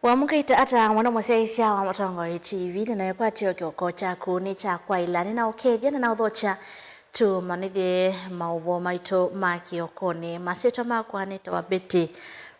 Wamukaita ata mwana mwaseisia wa Matongo TV na yakwatio kioko chaku ni cha kwa ilani na okethia na uthocha tu manithie mauvo maito makiokoni maseto makwa ni tawabeti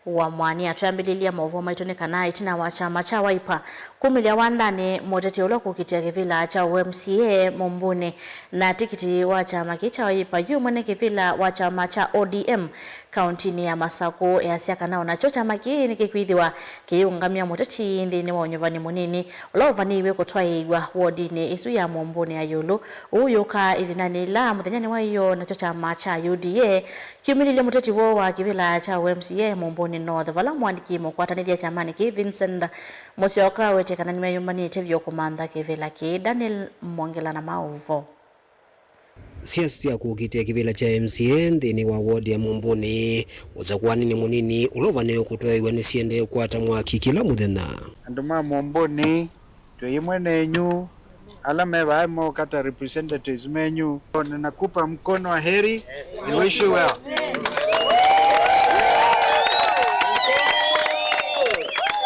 wa mwani atuyambililia mauvo maito ni kana itina wa chama cha Wiper kumilia wandani moteti ulo kukitia kivila cha UMCA Mumbuni na tikiti wa chama cha Wiper yu mwene kivila wa chama cha ODM kauntini ya Masako ya siaka nao na chocha maki ni kikwithiwa kiungamia moteti ndini wa unyovani munini ulovaniwe kutwaigwa wodini isu ya Mumbuni ya yulu uyuka ivinani la muthenyani wa iyo na chocha macha UDA kiumililia moteti wo wa kivila cha UMCA Mumbuni North vala mwandiki mokwatanithia chamani ki Vincent Musyoka wetekana nimeyumanite vyo kumantha kivila ki Daniel Mwongela na mauvo siasa ya kukitia kivila cha MCA ndini wa ward ya Mumbuni uzakwani ni munini ulovane kutwaiwa ni siende kwata mwaki kila muthenya anduma Mumbuni tuyimwene nyu alame baimo kata representatives menyu nakupa mkono wa heri. I wish you well.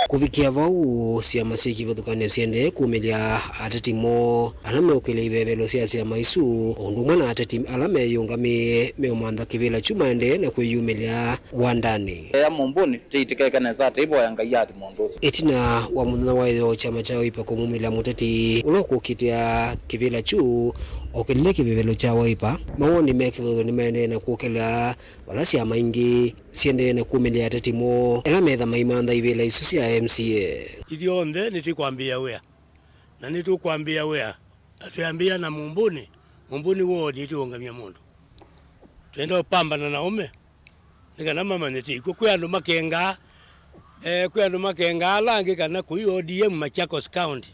Kuvikia vau siama siki vathukane siende kumilia atatimo alame ukile ivevelo siama isu undu mwana atati alame yungami meomantha kivila chumaende na kwiyumilia wandani ya Mumbuni tiitikekane za taibo yangayathi mondozo itina wa muthenya wayo chama cha Wiper kumumilia muteti ulokukitia kivila chu okilile kivevelo cha Wiper mawoni mekivelo ni mende na kukila wala siama ingi siende na kumilia atatimo elametha maimantha ivila isu sia MCA idionde nitikwambia wea na nitukwambia wea atuambia na Mumbuni wo nitiungamia mundu twenda pambana na ume nikana mama nitiko kwandu makenga langi kana ku ODM Machakos County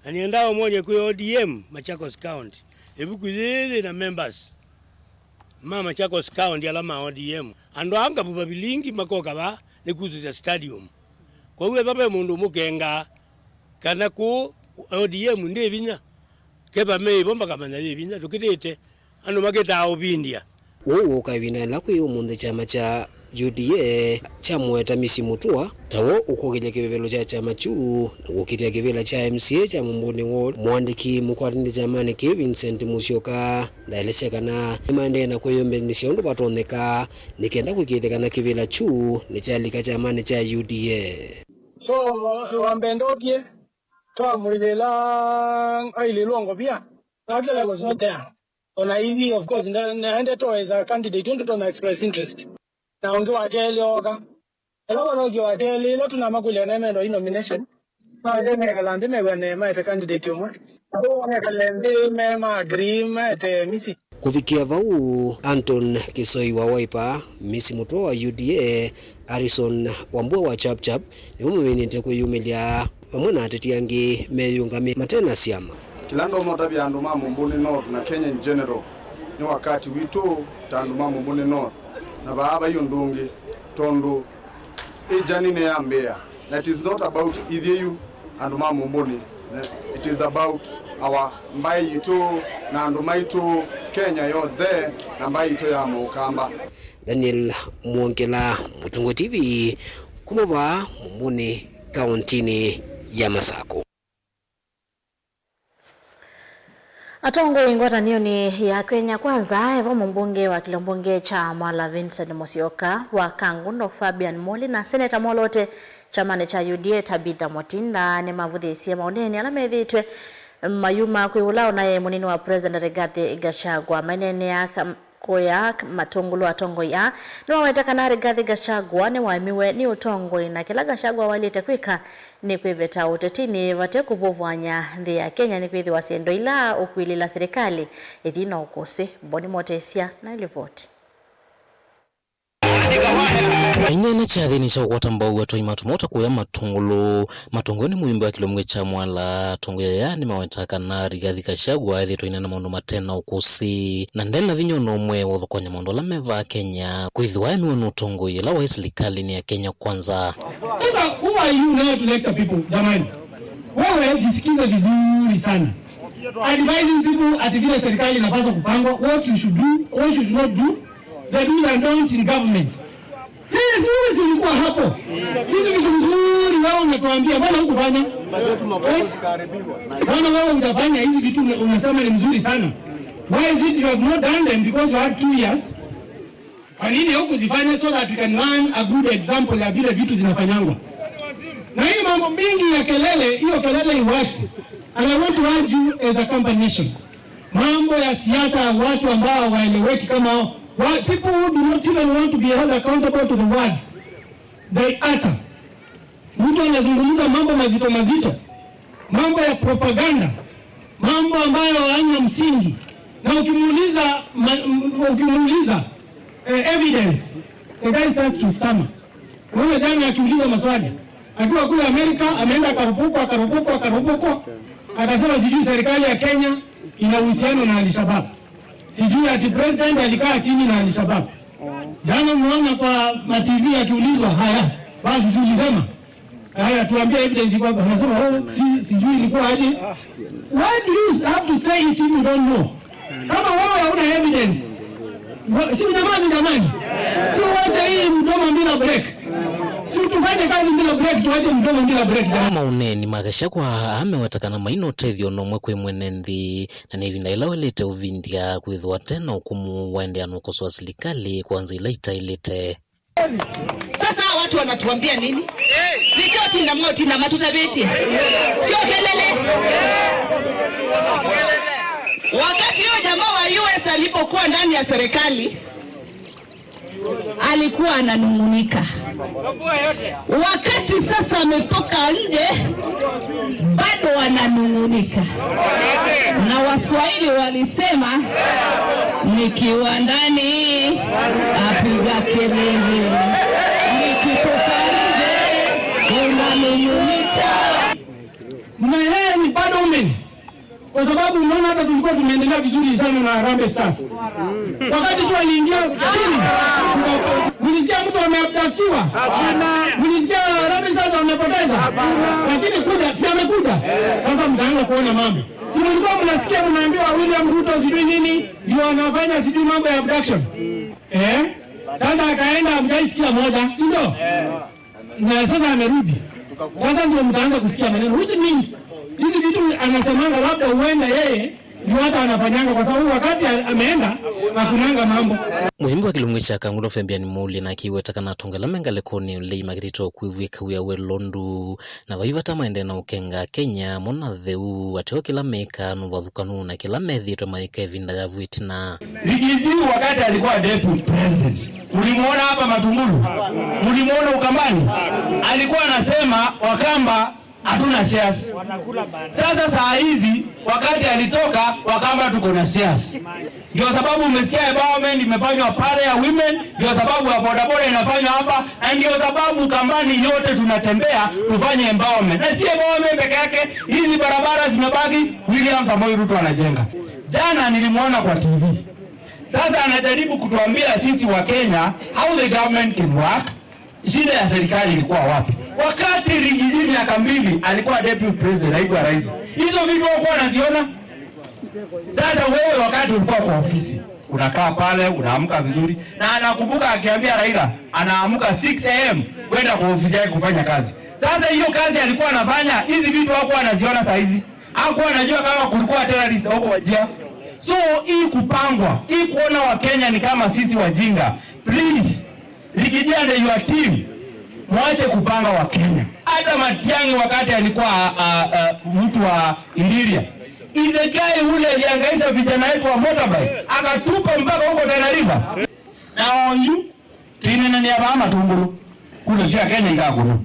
na niendao mmoja ku ODM Machakos County ebukuthili na members mama Machakos County alama ODM ando anga bubabilingi makoka ba nikuzuza stadium kwa hiyo baba mundu mukenga kana ku ODM ndebinya keba bomba kama ndebinya tukitete ando mageta obindia uwo kavina la kuyumunde chama cha UDA chamweta misi mutua tawo ukogile kivevelo cha chama chu ukitia kivela cha MCA cha Mumbuni wo mwandiki mukwatindi chamani ki Vincent Musyoka ndaeleshekana imande na kuyombe nisiondo patoneka nikenda kukithekana kivela chu nichalika chamani cha UDA so wambendokie twamulivela aililongo pia actually I was not there on IV of course naende to as a candidate don't on express interest na onge wakeli oka eloko noki wakeli lo tuna makule na mendo nomination so je mekalande megwane maite candidate omwe abo mekalande mema agreement misi kufikia vau Anton Kisoi wa Wiper misi muto wa UDA Harrison Wambua wa Chapchap ni umumenite kuyumilia pamwe ateti yangi meyungami matena siama kilando mota bya anduma Mumbuni North na Kenya in general ni wakati witu tanduma Mumbuni North na baaba yundungi tondo ejani ne ambea that is not about either anduma Mumbuni it is about our mbai yitu na anduma yitu Kenya yo there na mbai yitu ya Mukamba. Daniel Mwongela, Mutongo TV, kumova Mumbuni kauntini ya Masako. Atongo ingota niyo ni ya Kenya kwanza evo mbunge wa kilombunge cha Mwala Vincent Musyoka wa Kangundo Fabian Moli na Senator Molote chamane cha UDA Tabitha Motinda ni mavuthi isia maoneni alamethitwe mayuma kwiulao naye munini wa President Rigathi Gachagua manene ya koya matongolo atongo ya no wetakana Rigathi Gachagua ni waimiwe ni utongo na kila Gachagua walite kwika ni kwiveta utetini vate kuvuvwanya nthi ya Kenya ni kwithi wasiendo ila ukwilila serikali ithina ukose Boni Motesia na ilivoti Inyana chathini cha ukwatambau watoi matumota kuya matongoni muimbe wa kilomwe cha Mwala tongo ya ni mawetaka na Rigathi Gachagua ethi toina na maundu matena ukusi na ndena vinyo nomwe wothokonya maundu la meva Kenya kwithiwa emiwe nutongo ila wa serikali ni ya Kenya kwanza. Sasa who are you now to lecture people jamani? Wewe jisikize vizuri sana. Advising people ati vile serikali inapaswa kupangwa, what you should do, what you should not do, the do's and don'ts in government. Hizi zilikuwa hapo. Hizi vitu nzuri wewe unatuambia mbona hukufanya? Mbona wewe unafanya hizi vitu unasema ni mzuri sana? Why is it you have not done them because you had 2 years? Kwa nini hukuzifanya so that we can learn a good example ya vile vitu zinafanyangwa? Na hii mambo mingi ya kelele, hiyo kelele iwache. And I want to urge you as a company nation. Mambo ya siasa ya watu ambao waeleweki kama people who do not even want to be held accountable to the words they utter. Mtu anazungumza mambo mazito mazito, mambo ya propaganda, mambo ambayo hayana msingi, na ukimuuliza evidence, the guy starts to stammer. Mwana jana akiuliza maswali, akiwa kule Amerika, ameenda akarupuko, akasema sijui serikali ya Kenya ina uhusiano na Al-Shabaab. Sijui ati president alikaa chini na Al-Shabaab. Jana mwana kwa TV akiulizwa, haya, basi ulisema. Haya, tuambie evidence kwamba anasema sijui ilikuwa aje. Why do you have to say it if you don't know? Kama wewe hauna evidence, si jamani. Si wacha hii mdomo bila break. Si tufanye kazi bila break, tuache mdomo bila break. Kama uneni magashakwa amewatakana maino tethio no mwe mwenendi na nevinda ilawelete uvindia kwithwa tena hukumu waende anukoswa serikali kwanza ilaita ilete. Sasa watu wanatuambia nini? Vichoti na moti na matuna beti. Kelele. Wakati huyo jamaa wa US alipokuwa ndani ya serikali alikuwa ananungunika. Wakati sasa ametoka nje bado ananungunika. Na Waswahili walisema nikiwa ndani apiga kelele, nikitoka nje unanungunika. Mnaelewa ni bado umeni. Kwa sababu unaona hata tulikuwa tumeendelea vizuri sana na Harambee Stars. Wakati tu aliingia chini, mlisikia mtu ameabductiwa? Hapana. Mlisikia Harambee Stars wamepoteza? Hapana. Lakini kuja, si amekuja. Sasa mtaanza kuona mambo. Si mlikuwa mnasikia mnaambiwa William Ruto sijui nini, ndio anafanya sijui mambo ya abduction. Sasa akaenda amjaisikia moja, si ndio? Na sasa amerudi. Sasa ndio mtaanza kusikia maneno, which means hizi vitu anasemanga labda huenda yeye ndio hata anafanyanga kwa sababu wakati ameenda hakunanga mambo. Muhimbo wa kilungu cha Kangundo Fabian Muli na kiweta na tongela mengale koni lei magirito kuivika we londu na waivata maende na ukenga Kenya mona dheu ateo kila meka nuwadhukanu na kila medhito maika evinda ya vuitina. Rigiji wakati alikuwa deputy president, ulimuona hapa Matungulu, ulimuona Ukambani, alikuwa anasema Wakamba hatuna shares. Sasa saa hizi wakati alitoka Wakamba tuko na shares. Ndio sababu umesikia empowerment imefanywa pale ya women, ndio sababu ya bodaboda inafanywa hapa, na ndio sababu Kambani yote tunatembea tufanye empowerment. Na si empowerment peke yake, hizi barabara zimebaki William Samoei Ruto anajenga. Jana nilimuona kwa TV. Sasa anajaribu kutuambia sisi wa Kenya how the government can work. Shida ya serikali ilikuwa wapi? Wakati Rigiji miaka 2 alikuwa deputy president haikuwa rais. Hizo vitu wako wanaziona? Sasa wewe wakati ulikuwa kwa ofisi, unakaa pale, unaamka vizuri, na anakumbuka akiambia Raila, anaamka 6 am kwenda kwa ofisi yake kufanya kazi. Sasa hiyo kazi alikuwa anafanya, hizi vitu wako wanaziona saa hizi. Hakuwa anajua kama kulikuwa terrorist huko Wajia. So hii kupangwa, hii kuona wa Kenya ni kama sisi wajinga. Please, Rigiji and your team, mwache kupanga wa Kenya. Hata Matiang'i wakati alikuwa mtu wa Iliria, ile guy ule aliangaisha vijana wetu wa motorbike, akatupa mpaka huko Tana River. Na onyu tine na niaba Matungulu kule sio Kenya ingakuru.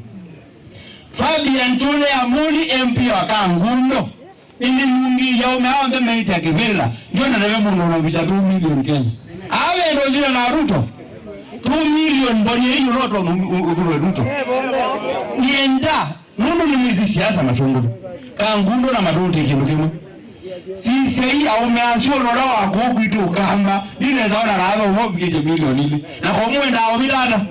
Fabian Tune Amuli MP wa Kangundo ili mungi yao meambe meita kivila ndio na ndio muno bicha 2 million Kenya. Awe ndio zile na Ruto 2 million bonye hiyo Ruto. Nienda nuno ni mwizi siasa Matungulu. Kangundo na Maduti kindu kimwe. Sisi hii au meanzio lora wako kwitu Ukamba ndine zaona raga ubogije milioni ile. Na kwa mwenda au bilana.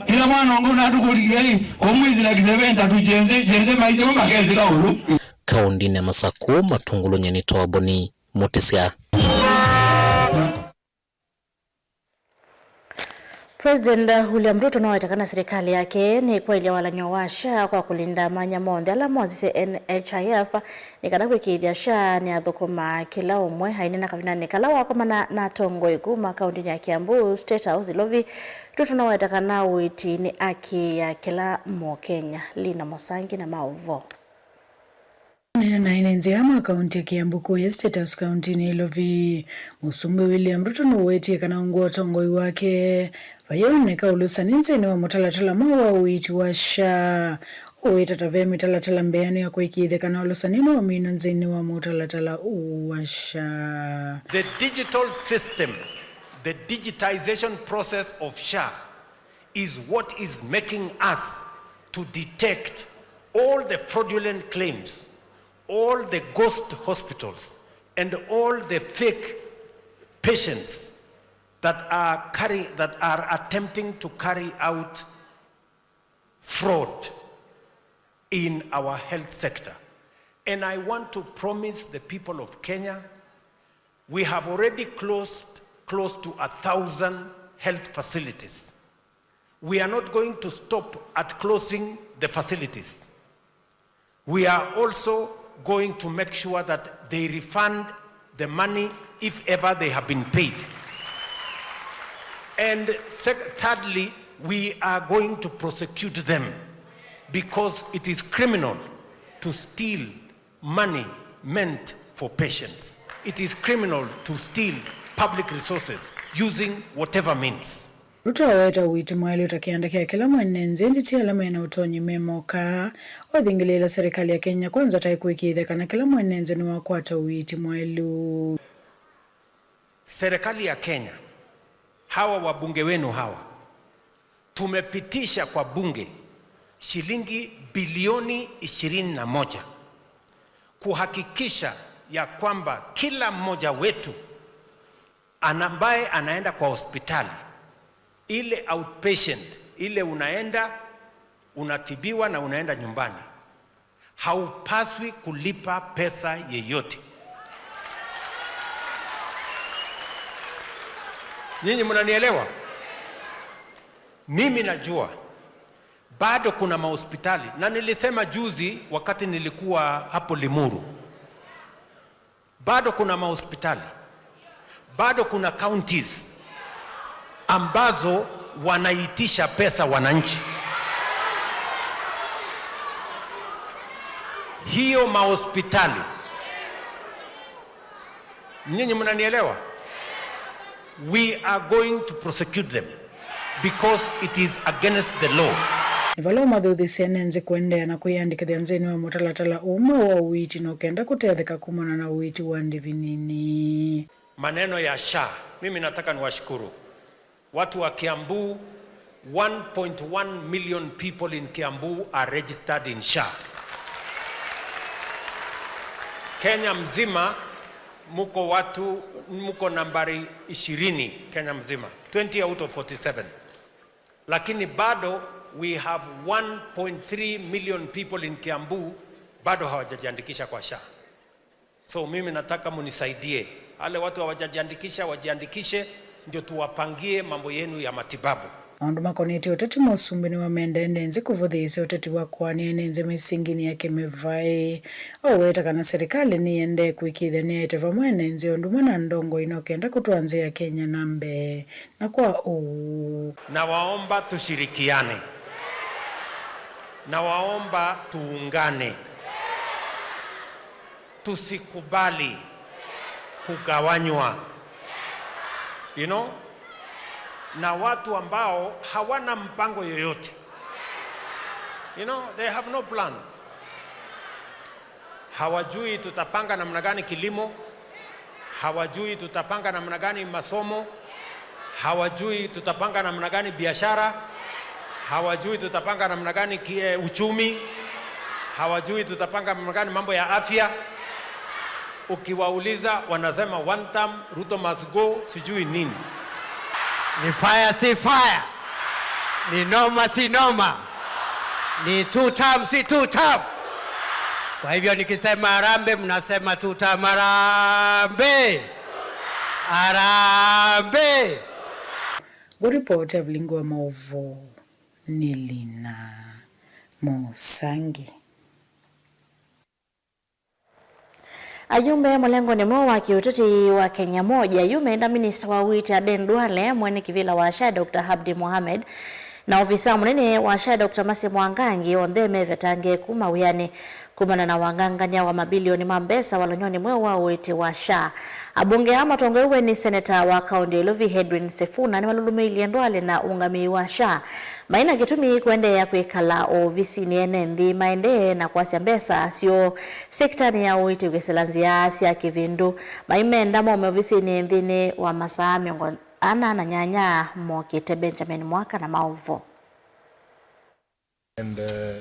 Ila mwana wangu na tukurigai kwa mwizi na kizeventa tujenze maisha kama kezi kaulu. Kaundi na Masako Matungulu nyenitoa boni Mutisia. President William Ruto nawetakana serikali yake ni kweli walanyowasha kwa kulinda manyamonde ala mozise NHIF nikana kwikithia sha ni athukuma kila umwe hainena kavina nikala wakomana na tongo iguma kaunti ya Kiambu State House Lovi. Ruto nawetakana witi ni aki ya kila Mkenya. Lina Mosangi na Maovo. Na inenzema kaunti ya Kiambu kwa State House County ni Lovi. Musumbi William Ruto nuweti kana ungua tongoi wake vayone kaulusa ninzeni wa mutalatala mawa uiti washa uweta tavemi talatala mbeani ya kuikithe kana ulusa nino wa mino nzeni wa mutalatala uwasha. The digital system, the digitization process of SHA is what is making us to detect all the fraudulent claims, all the ghost hospitals, and all the fake patients that are attempting to carry out fraud in our health sector. And I want to promise the people of Kenya, we have already closed close to 1,000 health facilities. We are not going to stop at closing the facilities. We are also going to make sure that they refund the money if ever they have been paid. And thirdly, we are going to prosecute them because it is criminal to steal money meant for patients. It is criminal to steal public resources using whatever means. Ruto aweta witi mwali utakiandakia kila mwenenzi nditi alama ina utonyi memoka odhingilela serikali ya Kenya kwanza taikuikithe kana kila mwenenzi ni wakwata witi mwali. Serikali ya Kenya, hawa wabunge wenu hawa, tumepitisha kwa bunge shilingi bilioni 21 kuhakikisha ya kwamba kila mmoja wetu ambaye anaenda kwa hospitali, ile outpatient, ile unaenda unatibiwa na unaenda nyumbani, haupaswi kulipa pesa yeyote. Nyinyi mnanielewa? Mimi najua bado kuna mahospitali, na nilisema juzi wakati nilikuwa hapo Limuru, bado kuna mahospitali, bado kuna counties ambazo wanaitisha pesa wananchi. Hiyo mahospitali, nyinyi mnanielewa? We are going to prosecute them because it is against the law. Nivalo madhuthi senenze kuendea na kuyandikithia nzeni wa mutalatala umwe wa uiti na ukenda kutetheka kumana na uiti wa ndivinini. Maneno ya SHA, mimi nataka niwashukuru watu wa Kiambu. 1.1 million people in Kiambu are registered in SHA. Kenya mzima muko nambari 20 Kenya mzima, 20 out of 47. Lakini bado we have 1.3 million people in Kiambu bado hawajajiandikisha kwa SHA. So mimi nataka munisaidie, wale watu hawajajiandikisha wajiandikishe, ndio tuwapangie mambo yenu ya matibabu. Maundu makoneti uteti Musumbi ni wamendendenzi kuvuthisi uteti wa kwani enenze misingini yake mevai oweta kana serikali ni ende kuikithia ni aiteva mwenenzi onduma na ndongo inokenda kutuanzia Kenya nambe na kwa na waomba tushirikiane, na waomba tuungane, tusikubali kugawanywa, na watu ambao hawana mpango yoyote. They have no plan. Hawajui tutapanga namna gani kilimo, hawajui tutapanga namna gani masomo, hawajui tutapanga namna gani biashara, hawajui tutapanga namna gani uchumi, hawajui tutapanga namna gani mambo ya afya. Ukiwauliza wanasema one term, Ruto must go, sijui nini. Ni fire si fire, ni noma si noma, ni two term si two term. Kwa hivyo nikisema Harambee mnasema two term Harambee. Harambee. Nguripoti ya Mlingo wa Maovu ni Lina Musangi. Ayumbe mulengoni mwa wa kiututi wa Kenya moja yumeenda minista wa witi Aden Duale mwene kivila wa SHA Dr. Abdi Mohamed na ofisa munene wa SHA Dr. Masi Mwangangi ondheme vetange kumawiyani kumana na wanganganya wa mabilioni mambesa walonyoni mwe wa witi wa SHA. Abunge ama tongewe ni seneta wa kaunti Ilovi Edwin Sifuna ni walulume Duale na ungami wa SHA. Maina gitumi kuende ya kuikala ofisi ni enendi maende na kwa siambesa sio sekta ni ya uiti ugeselanzia siya kivindu. Maimenda mwa ofisi ni endini wa masaa miongo ana na nyanya Mokite Benjamin Mwaka na Maovo.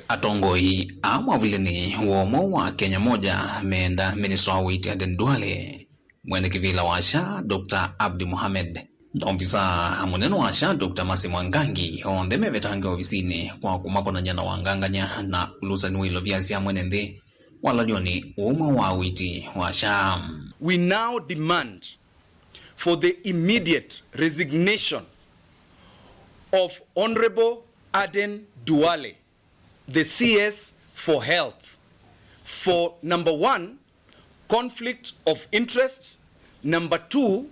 Atongoi amwa vileni uomo wa Kenya moja meenda minister wa witi Aden Duale mwene kivila wa SHA Dr. Abdi Mohamed na ofisa munene wa SHA Dr. Masi Mwangangi ondeme vetange ofisini kwa kumako na nyana wanganganya na ulusani wilo viasi ya mwene ndi wala nyoni uomo wa witi wa SHA. We now demand for the immediate resignation of Honorable Aden Duale, the CS for Health, for number 1, conflict of interest, number 2,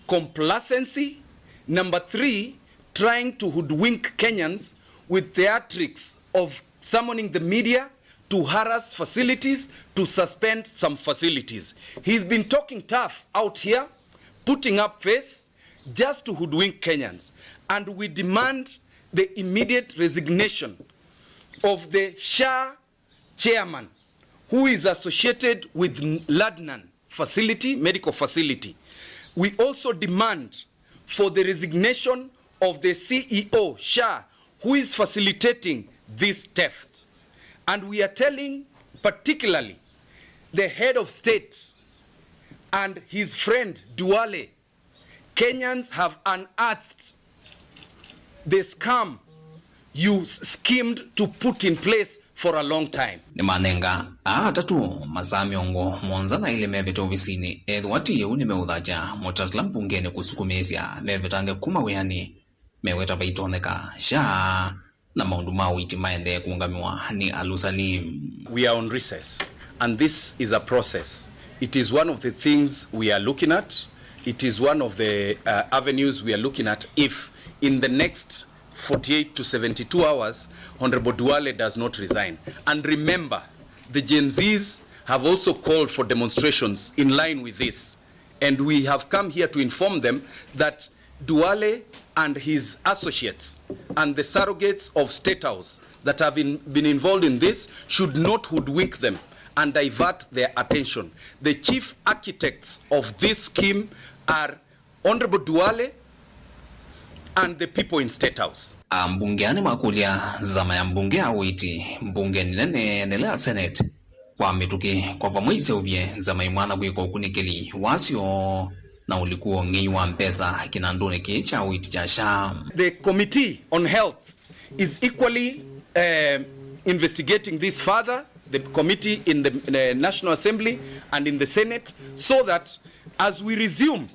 complacency, number 3, trying to hoodwink Kenyans with theatrics of summoning the media to harass facilities, to suspend some facilities. He's been talking tough out here, putting up face just to hoodwink Kenyans. And we demand the immediate resignation of the SHA chairman who is associated with Ladnan facility, medical facility. We also demand for the resignation of the CEO, SHA, who is facilitating this theft. And we are telling particularly the head of state and his friend Duale, Kenyans have unearthed the scam you schemed to put in place for a long time. Ni manenga atatu masamiongo monza na ile mevete ofisini edwati yeuni meudhaja motatla mpungene kusukumesya mevetange kumawiyani meweta vaitoneka SHA na maundu mawiti maende kuungamiwa ni alusalim. We are on recess and this is a process. It is one of the things we are looking at. It is one of the avenues we are looking at if in the next 48 to 72 hours, Honorable Duale does not resign. And remember, the Gen Zs have also called for demonstrations in line with this. And we have come here to inform them that Duale and his associates and the surrogates of State House that have been involved in this should not hoodwink them and divert their attention. The chief architects of this scheme are Honorable Duale and the people in State House. Mbungeani makulia zama ya mbunge awiti mbunge nene nela Senate kwa mituki kwa vamwisi uvye zama imwana kweko kunikeli wasio na ulikuwa ngiwa mpesa kinandone kicha awiti cha SHA. The Committee on Health is equally investigating this further, the committee in the National Assembly and in the Senate, so that as we resume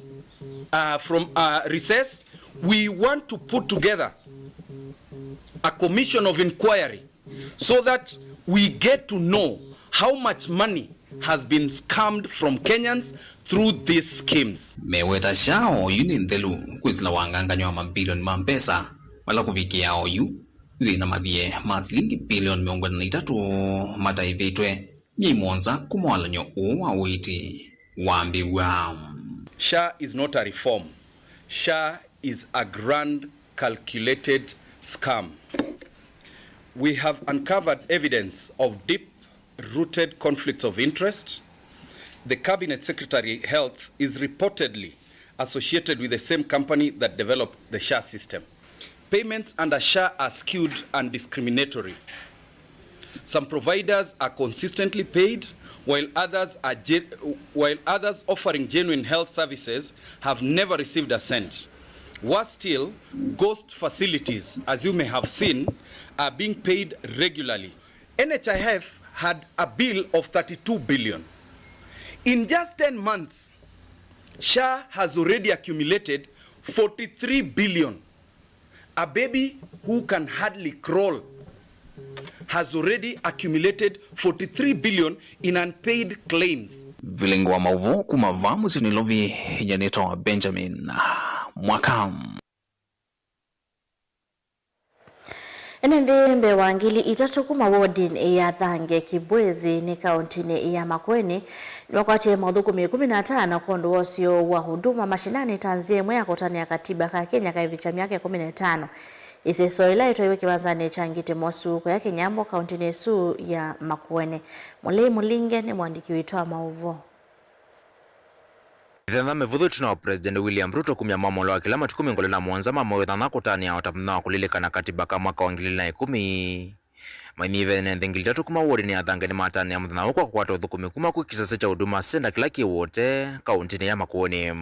from recess, we want to put together a commission of inquiry so that we get to know how much money has been scammed from Kenyans through these schemes. Meweta SHA yuni ndelu kuzila wanganganywa mabilioni mampesa wala kufikia oyu zina madhie maslingi bilioni miongoni na itatu mataivetwe mimonza kumwalanyo uwa witi wambi wao. SHA is not a reform. SHA is a grand calculated scam. We have uncovered evidence of deep-rooted conflicts of interest. The Cabinet Secretary Health is reportedly associated with the same company that developed the SHA system. Payments under SHA are skewed and discriminatory. Some providers are consistently paid, while others offering genuine health services have never received a cent. Worse still, ghost facilities, as you may have seen, are being paid regularly. NHIF had a bill of 32 billion. In just 10 months, SHA has already accumulated 43 billion A baby who can hardly crawl has already accumulated 43 billion in unpaid claims. Vilingwa mauvu kumavamu sinilovi Janito Benjamin Mwakam. Enende mbe wangili itatu kuma wodi ya Thange Kibwezi ni kauntini ya Makueni ni wakati maudhuku 15 kondo wasio wa huduma mashinani tanzie mwea kotani ya katiba ka Kenya kaivicha miaka 15 iseso ila itoiwe kiwanzani changite mosu kwa yake nyambo kauntini su ya Makueni. Mulei Mulinge ni mwandiki witoa mauvo. Vema mevudhu tuna President William Ruto kumya mamolo wa kila matukumi ngole na mwanza mamoyo na kutani ya watapna kulilika na katiba kama mwaka wa 2010. Maimive nendengili tatu kuma wodi ni Thange ni matani ya mthana kwa kuwata udhukumi kuma kukisasa cha huduma senda kila kiwote kauntini ya Makueni.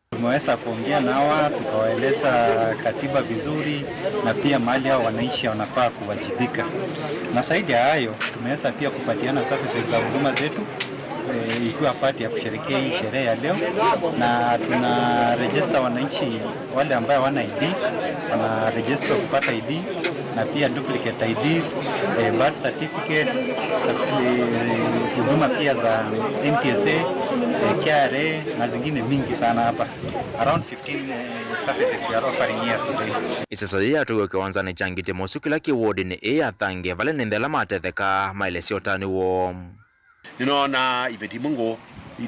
Tumeweza kuongea nao tukawaeleza katiba vizuri na pia mahali hao wanaishi wanafaa kuwajibika. Na zaidi ya hayo tumeweza pia kupatiana services za huduma zetu ikiwa pati ya kusherehekea hii sherehe ya leo, na tuna register wananchi wale ambao wana ID, wana register kupata ID na pia duplicate IDs, birth certificate, huduma pia za NTSA, KRA na zingine mingi sana hapa. Around 15 services we are offering here today. Iseso ya tuwe kiwanza ni changite mosu kila kiwodi ni ya Thange vale nendela matetheka maelesio tani wo. Ninaona iveti mungo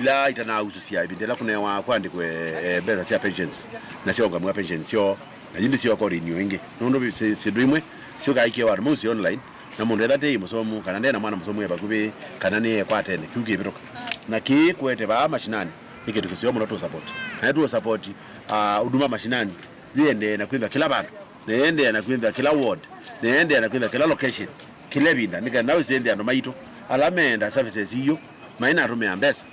ila itana ususia ibindela kunewa kwandikwe beza sia pensions na sio ngamwa pensions sio na yindi sio ko renew inge nondo sidwimwe sio gaike wa musi online na mundu ethate musomu kana ndena mwana musomu ya bakubi kana ne kwatene kuge bitoka na ki kwete ba mashinani ikitu kisio muno to support na tu support huduma mashinani liende na kwinda kila bantu neende na kwinda kila ward neende na kwinda kila location kile binda nika nawe sende ando maito alamenda services hiyo maina rume ambesa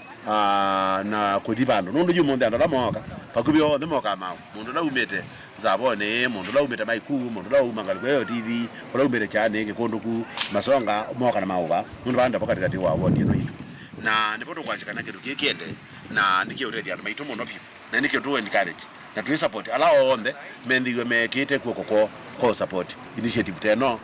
na kudibando nundu yu mundu andala moka pakubyo ne moka mawo mundu la umete zabone mundu la umete maiku mundu la umangali kwa TV la umete cyane ngekonduku masonga moka na mawo mundu banda pakati kati wa wodi no hiyo na nipoto kwashikana kitu kiende na nikiyoredia na maito mono pio na nikiyotu encourage na tu support ala onde mendiwe mekite ko support initiative teno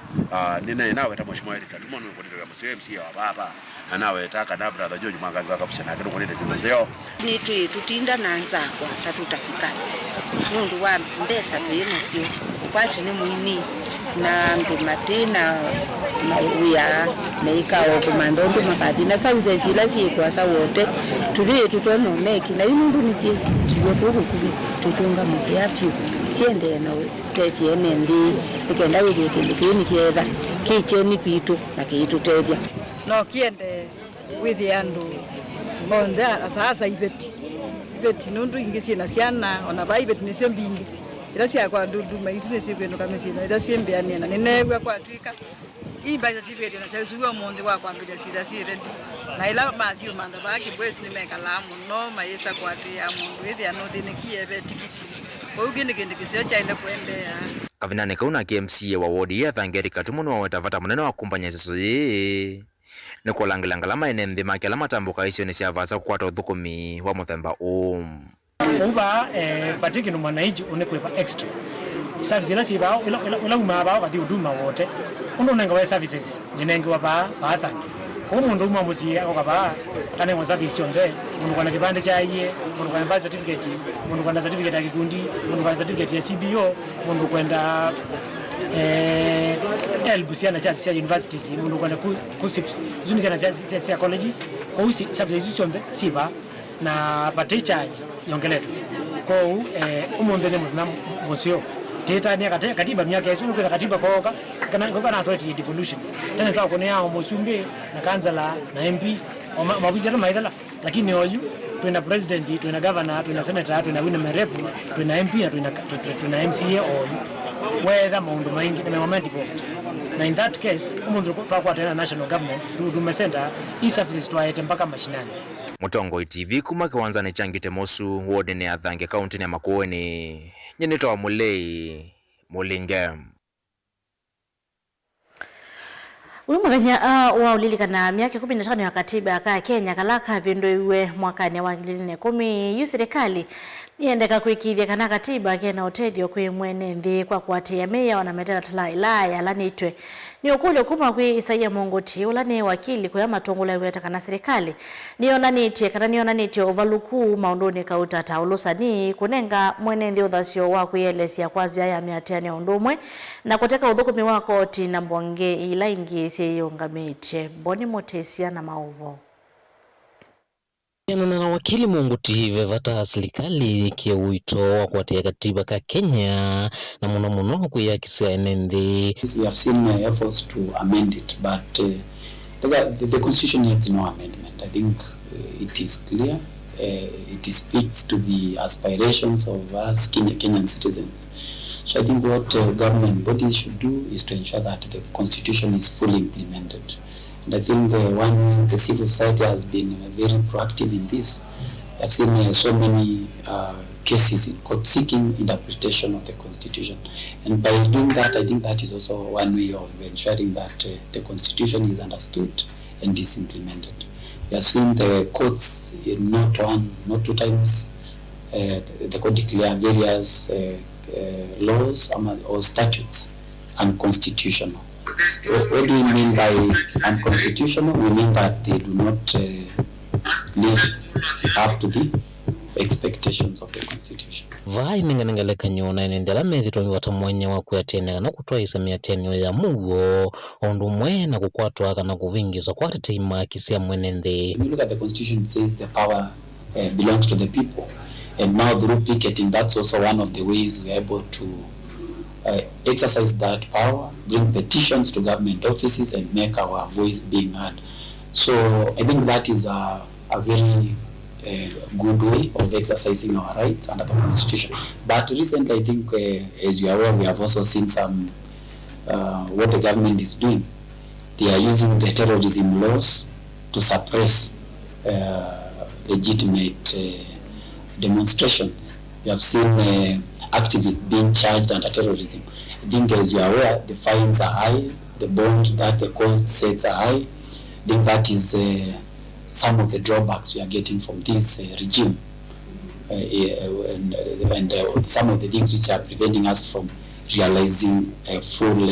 nina nawe tamoshimwa Erika tumono ko ndira MC wa baba nawe taka na brother George Mwanganza akapushana kitu ko ndira zimzeo nitu tutinda nanza kwa satutafika mundu wa mbesa tuyena sio kwati ni muini na mbimatina mauya neika okomandondo mabadi na services ila si kwa sawote tulie tutono meki na mundu ni sisi tiwe kuku tutunga mkiapyo siende na twetiene ndi ikenda wili kindi kieda kicheni kwitu na kitu tedia no kiende with andu bonda sasa ibeti nundu ingisi na siana ona baibeti nisio mbingi ila sia kwa ndudu maisu nesikwendo kamesina ila siembeania na nenegwa kwa twika imbaza chivete na sasuwa monde kwa kwambia sida si ready na ila madio manda baki bwesi nimeka lamu no maisa kwati ya mundu ethi anodine kiebe tikiti ogende kisio cha ile kuendea kavinane kauna KMC wa wodi ya Thange Erika tumuno wa wetavata munene wa kumpanya seso ye ni kulangilanga lama enemthi make la matambuka isio ni siavasa kukwata uthukumi wa muthemba uba patiki no mwananchi unekwepa extra service ila siba ila umaba kati huduma wote undo nenga wa services ninenge wa ba Thange ko mundu mamusi akaba tane wa service yonde mundu kana kibande cha iye mundu kana birth certificate mundu kana certificate ya kikundi mundu kana certificate ya CBO mundu kwenda Busia sia universities mundu kana kusips zunisia sia colleges ko services yonde siba na pati charge yongeleto ko umunde ne mutna musio teta ni katiba miaka yesu kwa katiba koka kana toiti devolution tena toa kone yao musumbe na kansala na MP mabizero maidala lakini hoyu tuna president tuna governor tuna senator tuna women rep tuna MP na tuna MCA hoyu whether maundu maingi na moment involved na in that case umundu kwa tena national government huduma center hii services twaete mpaka mashinani. Mutongo TV kuma kiwanza ni changite mosu wodi ni Thange county ya Makueni nyenito wa Mulei Mulinge. Umaganya wa ulilika na miaka 15 ya katiba ya Kenya kalaka vindo iwe mwaka ni wa 2010 yu serikali niendeka kwikithia kana katiba kena uteithio kwi mwene nthi kwa kwatia meya wanametera tala ilaya lanitwe ni ukule kuma kwi Isaia Mongoti ula ni wakili kwa matongola weta kana serikali nionanitie uvaluku maundoni kautata ulusani kunenga mwene nthi uthasio wa kuyelesia kwazia ya miatiani undumwe na kuteka uthukumi wa koti na mbonge ila ingi siyungamite Boni Motesia na Mauvo. Na wakili Mongoti vevata serikali kiwito wa kuatia katiba ka Kenya na muno kuyakisia enende. We have seen efforts to amend it, but the constitution needs no amendment. I think it is clear. It speaks to the aspirations of us Kenyan citizens. So I think what government bodies should do is to ensure that the constitution is fully implemented. And I think the civil society has been very proactive in this. I've seen so many cases in court seeking interpretation of the constitution. And by doing that, I think that is also one way of ensuring that the constitution is understood and is implemented. We have seen the courts not one, not two times, the court declare various laws or statutes unconstitutional. What do we mean by unconstitutional? We mean that they do not live up to the expectations of the constitution. Vai minganengeleka nyona inendela methito wata mwenye wa kuyatenega na kutoa isamiatenyo ya mugo ondumwe na kukwatwa kana kuvingiza kwa teima kisia mwenende. When you look at the constitution, it says the power belongs to the people, and now through picketing, that's also one of the ways we are able to exercise that power, bring petitions to government offices and make our voice being heard. So I think that is a very good way of exercising our rights under the constitution. But recently I think as you are aware, we have also seen some what the government is doing. They are using the terrorism laws to suppress legitimate demonstrations. We have seen activists being charged under terrorism. I think as you are aware, the fines are high, the bond that the court sets are high. I think that is some of the drawbacks we are getting from this regime and some of the things which are preventing us from realizing full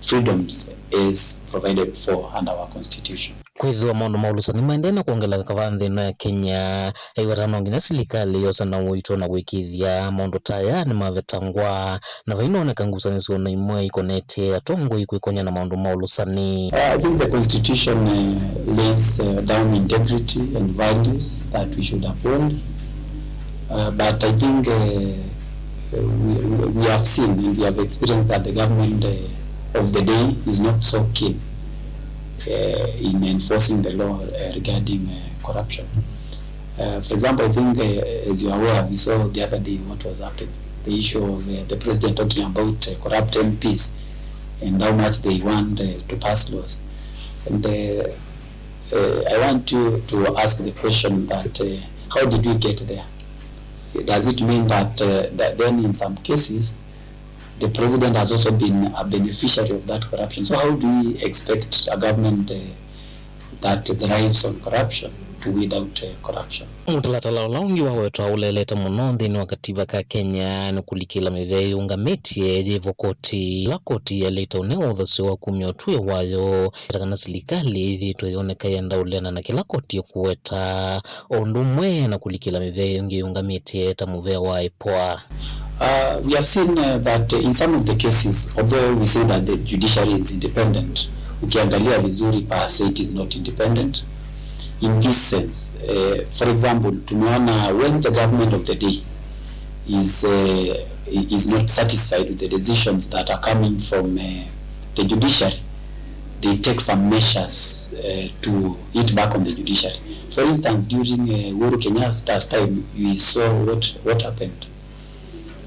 freedoms is provided for under our constitution. Kwithwa maundu maulusani maendena kuongela kavanthi no ya Kenya aiwatana ngina serikali yosa na wito na gwikithia maundu taya ni mavetangwa na vainoneka ngusanisi ona imwe ikonete atongo ikwikonya na maundu maulusani. I think the constitution lays down integrity and values that we should uphold, but I think we have seen and we have experienced that the government of the day is not so keen in enforcing the law regarding corruption. For example, I think as you are aware, we saw the other day what was happening, the issue of the president talking about corrupt MPs and how much they want to pass laws. And I want to ask the question that how did we get there? Does it mean that then in some cases the president has also been a beneficiary of that corruption? So how do we expect a government that thrives on corruption to weed out corruption? Mutalatala laungi wa wetu uleleta muno nthini wa katiba ka Kenya nukulikila mivei ungametie jevo koti la koti ya leita unewa uthasi wa kumiotuye wayo katakana serikali thitu yoneka yenda ulena na kila koti ya kuweta ondumwe na kulikila mivei ungametie tamuvea wa ipoa. We have seen that in some of the cases, although we say that the judiciary is independent, ukiangalia vizuri per se it is not independent. In this sense, for example, tumeona when the government of the day is not satisfied with the decisions that are coming from the judiciary, they take some measures to hit back on the judiciary. For instance, during Uhuru Kenyatta's time, we saw what happened.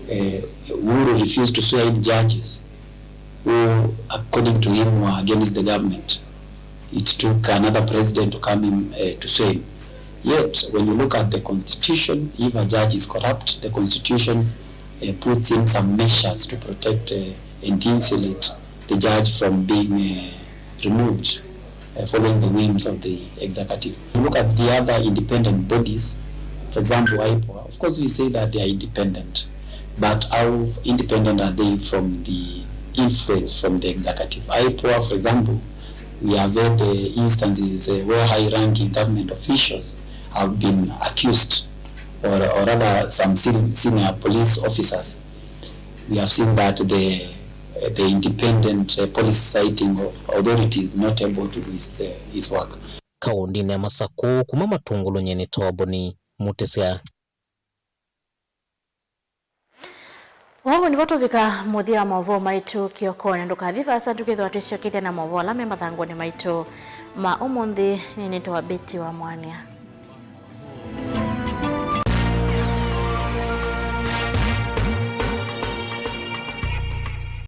Uhuru refused to swear in judges who, according to him, were against the government. It took another president to come in to swear him. Yet, when you look at the constitution, if a judge is corrupt, the constitution puts in some measures to protect and insulate the judge from being removed following the whims of the executive. You look at the other independent bodies, For example, IPOA, of course we say that they are independent, but how independent are they from the influence from the executive? IPOA, for example, we have had instances where high-ranking government officials have been accused, or rather some senior police officers. We have seen that the independent police citing authority is not able to do his work. Kaundini ya Masako kuma matungulu nyeni toboni Mutesia. Wawo ni voto vika muthia mavo maitu kiokone nduka viva asantu kitho atusio kithia na mavo alame mathangoni maitu ma umundi nini tuwabiti wa mwania.